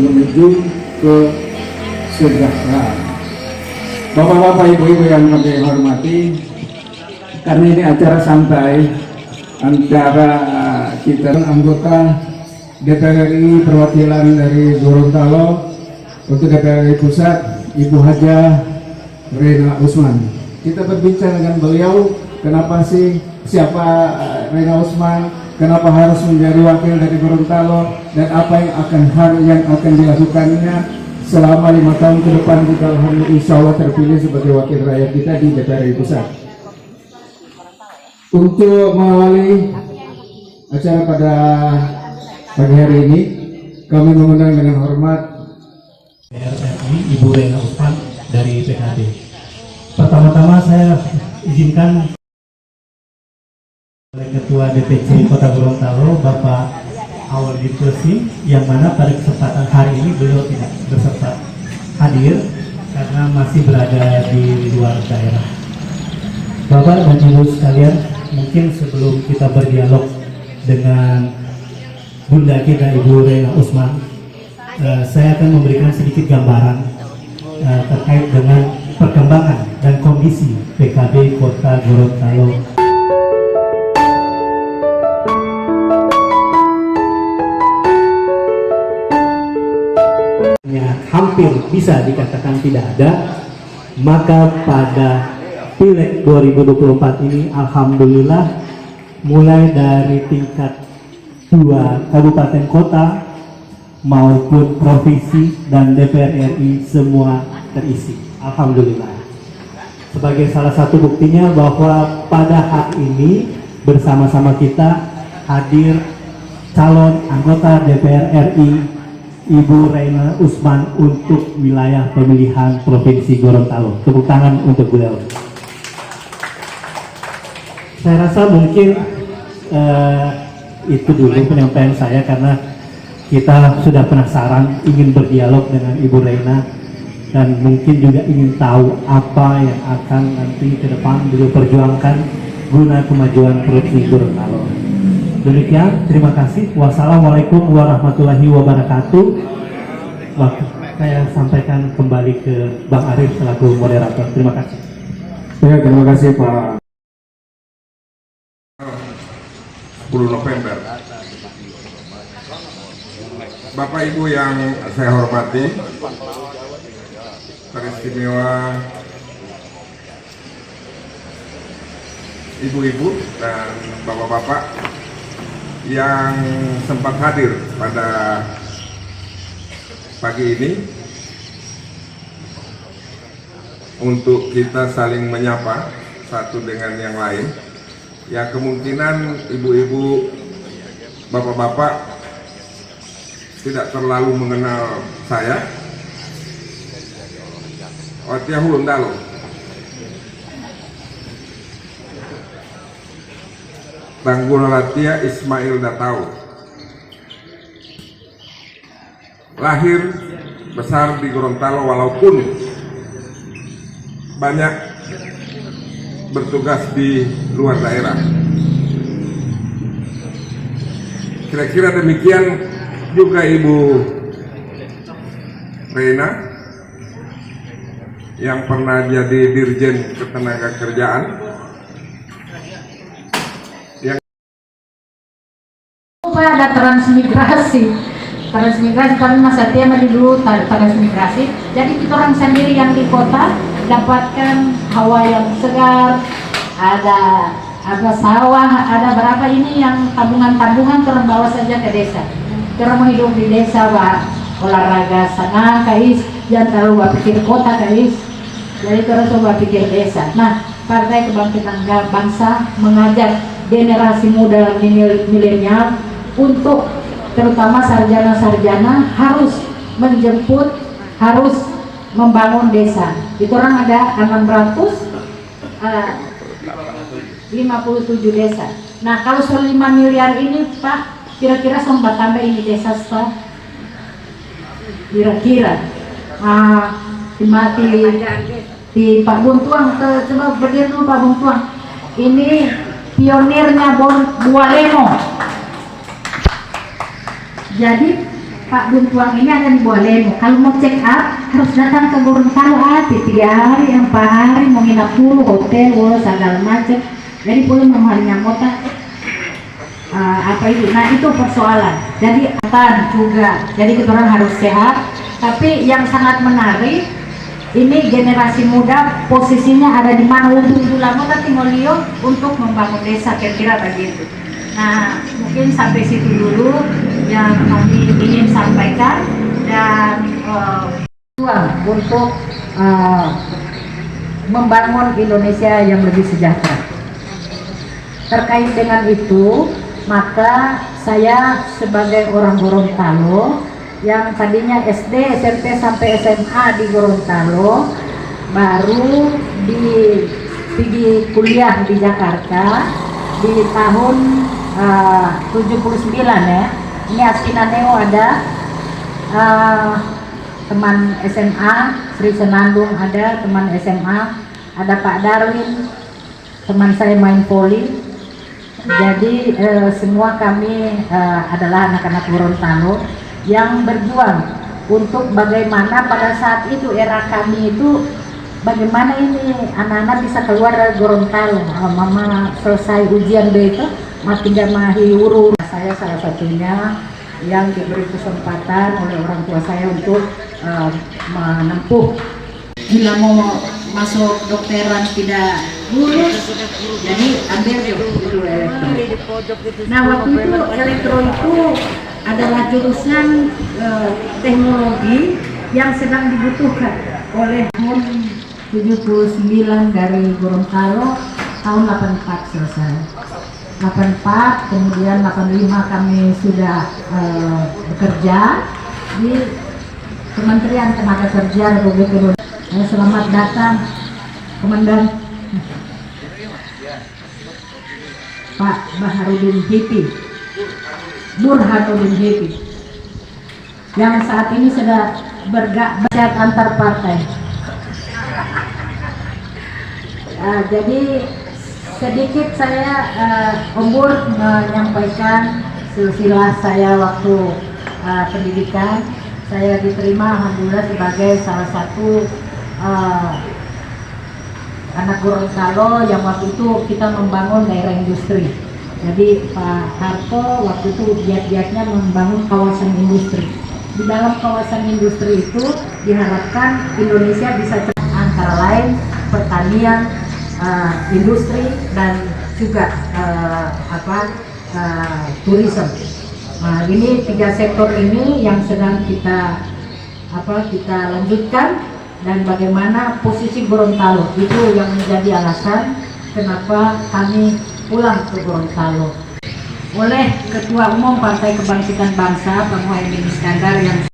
menuju ke kesejahteraan. Bapak-bapak, ibu-ibu yang kami hormati, karena ini acara santai antara kita anggota DPR RI perwakilan dari Gorontalo untuk DPR RI Pusat, Ibu Haja Reina Usman. Kita berbincang dengan beliau, kenapa sih, siapa Reina Usman, kenapa harus menjadi wakil dari Gorontalo, dan apa yang akan dilakukannya selama 5 tahun ke depan jika insya Allah terpilih sebagai wakil rakyat kita di DPR RI Pusat. Untuk mengawali acara pada pagi hari ini, kami mengundang dengan hormat RRI Ibu Reina Usman dari PKB. Pertama-tama saya izinkan oleh Ketua DPC Kota Gorontalo, Bapak Awal Dirtosi, yang mana pada kesempatan hari ini beliau tidak bersempat hadir karena masih berada di luar daerah. Bapak dan Ibu sekalian, mungkin sebelum kita berdialog dengan Bunda kita Ibu Reina Usman, saya akan memberikan sedikit gambaran terkait dengan perkembangan dan kondisi PKB Kota Gorontalo. Hampir bisa dikatakan tidak ada, maka pada Pileg 2024 ini alhamdulillah mulai dari tingkat 2 kabupaten kota maupun provinsi dan DPR RI semua terisi, alhamdulillah. Sebagai salah satu buktinya bahwa pada hari ini bersama-sama kita hadir calon anggota DPR RI Ibu Reina Usman untuk wilayah pemilihan Provinsi Gorontalo. Tepuk tangan untuk beliau. Saya rasa mungkin itu dulu penyampaian saya, karena kita sudah penasaran ingin berdialog dengan Ibu Reina dan mungkin juga ingin tahu apa yang akan nanti ke depan beliau perjuangkan guna kemajuan Provinsi Gorontalo. Demikian, terima kasih. Wassalamualaikum warahmatullahi wabarakatuh. Waktu saya sampaikan kembali ke Bang Arif selaku moderator. Terima kasih. Ya, terima kasih Pak. 10 November. Bapak Ibu yang saya hormati, teristimewa ibu-ibu dan bapak-bapak yang sempat hadir pada pagi ini untuk kita saling menyapa satu dengan yang lain. Ya, kemungkinan ibu-ibu, bapak-bapak tidak terlalu mengenal saya. Otia Hulundalo. Tanggul Latia Ismail Datau. Lahir besar di Gorontalo walaupun banyak bertugas di luar daerah. Kira-kira demikian juga Ibu Reina yang pernah jadi Dirjen Ketenagakerjaan. Ada transmigrasi kami Mas Satya dulu transmigrasi, jadi kita orang sendiri yang di kota dapatkan hawa yang segar, ada sawah, ada berapa ini yang tabungan orang bawa saja ke desa. Orang mau hidup di desa, olahraga senang kais, jangan terlalu berpikir kota kais, jadi terus coba pikir desa. Nah, Partai Kebangkitan Bangsa mengajak generasi muda milenial untuk terutama sarjana-sarjana harus menjemput, harus membangun desa. Itu orang ada 657 desa. Nah, kalau 5 miliar ini Pak, kira-kira sempat tambah ini desa Pak? Kira-kira di Pak Buntuang, coba berdiri dulu Pak Buntuang. Ini pionirnya Bualemo. Jadi Pak Buntuang ini ada di Bualemo. Kalau mau check up harus datang ke Gorontalo 3 hari, 4 hari, mau nginap dulu hotel, segala macam. Jadi boleh memahalnya mota apa itu. Nah itu persoalan. Jadi akan juga. Jadi kita orang harus sehat. Tapi yang sangat menarik, ini generasi muda posisinya ada di mana untuk lama Timolio untuk membangun desa, kira-kira begitu. Nah mungkin sampai situ dulu yang kami ingin sampaikan, dan untuk membangun Indonesia yang lebih sejahtera. Terkait dengan itu, maka saya sebagai orang Gorontalo yang tadinya SD, SMP sampai SMA di Gorontalo, baru pergi kuliah di Jakarta di tahun 79 ya. Ini Askina Neo ada, teman SMA Sri Senandung ada, teman SMA ada Pak Darwin, teman saya main voli. Jadi semua kami adalah anak-anak Gorontalo yang berjuang untuk bagaimana pada saat itu, era kami itu, bagaimana ini anak-anak bisa keluar dari Gorontalo. Mama selesai ujian itu tinggal mahi urur. Saya salah satunya yang diberi kesempatan oleh orang tua saya untuk menempuh. Bila mau masuk dokteran tidak lulus, jadi ambil itu elektro. Nah waktu itu elektro itu adalah jurusan teknologi yang sedang dibutuhkan oleh tahun 79 dari Gorontalo, tahun 84 selesai. 84, kemudian 85 kami sudah bekerja di Kementerian Tenaga Kerja Republik Indonesia. Selamat datang Komandan Pak Baharudin Hipi, Burhanuddin Hipi, yang saat ini sudah bergerak antar partai. Jadi sedikit saya Om menyampaikan silsilah saya waktu pendidikan. Saya diterima alhamdulillah sebagai salah satu anak Gorontalo yang waktu itu kita membangun daerah industri. Jadi Pak Harto waktu itu giat-giatnya membangun kawasan industri. Di dalam kawasan industri itu diharapkan Indonesia bisa antara lain pertanian, industri, dan juga tourism. Nah, ini 3 sektor ini yang sedang kita lanjutkan, dan bagaimana posisi Gorontalo itu yang menjadi alasan kenapa kami pulang ke Gorontalo. Oleh Ketua Umum Partai Kebangkitan Bangsa Pak Muhaimin Iskandar yang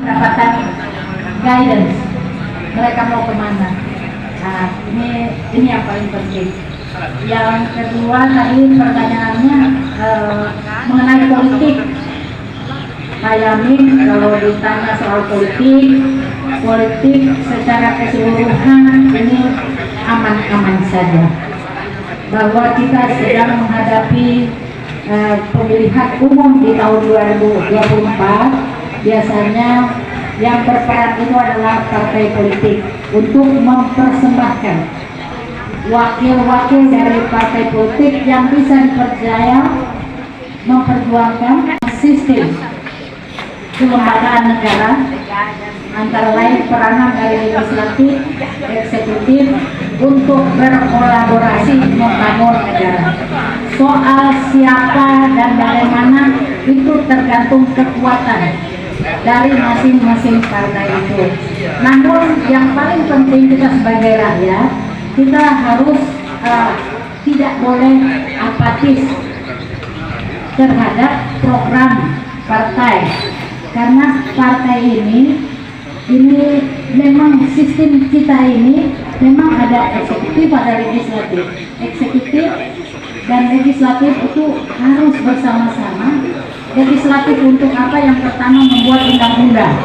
mendapatkan guidance mereka mau kemana. Nah ini yang paling penting. Yang kedua tadi pertanyaannya mengenai politik. Pak Yamin kalau ditanya soal politik secara keseluruhan ini aman-aman saja. Bahwa kita sedang menghadapi pemilihan umum di tahun 2024, biasanya yang berperan itu adalah partai politik untuk mempersembahkan wakil-wakil dari partai politik yang bisa dipercaya memperjuangkan sistem kelembagaan negara, antara lain peranan dari legislatif, eksekutif untuk berkolaborasi membangun negara. Soal siapa dan bagaimana itu tergantung kekuatan dari masing-masing partai itu. Namun yang paling penting kita sebagai rakyat, kita harus tidak boleh apatis terhadap program partai, karena partai ini memang sistem kita ini memang ada eksekutif, ada legislatif. Eksekutif dan legislatif itu harus bersama-sama. Legislatif untuk apa? Yang pertama membuat undang-undang.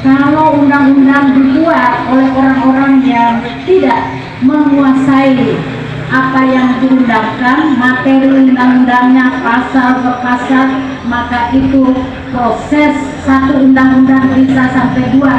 Kalau undang-undang dibuat oleh orang-orang yang tidak menguasai apa yang diundangkan, materi undang-undangnya pasal per pasal, maka itu proses satu undang-undang bisa sampai dua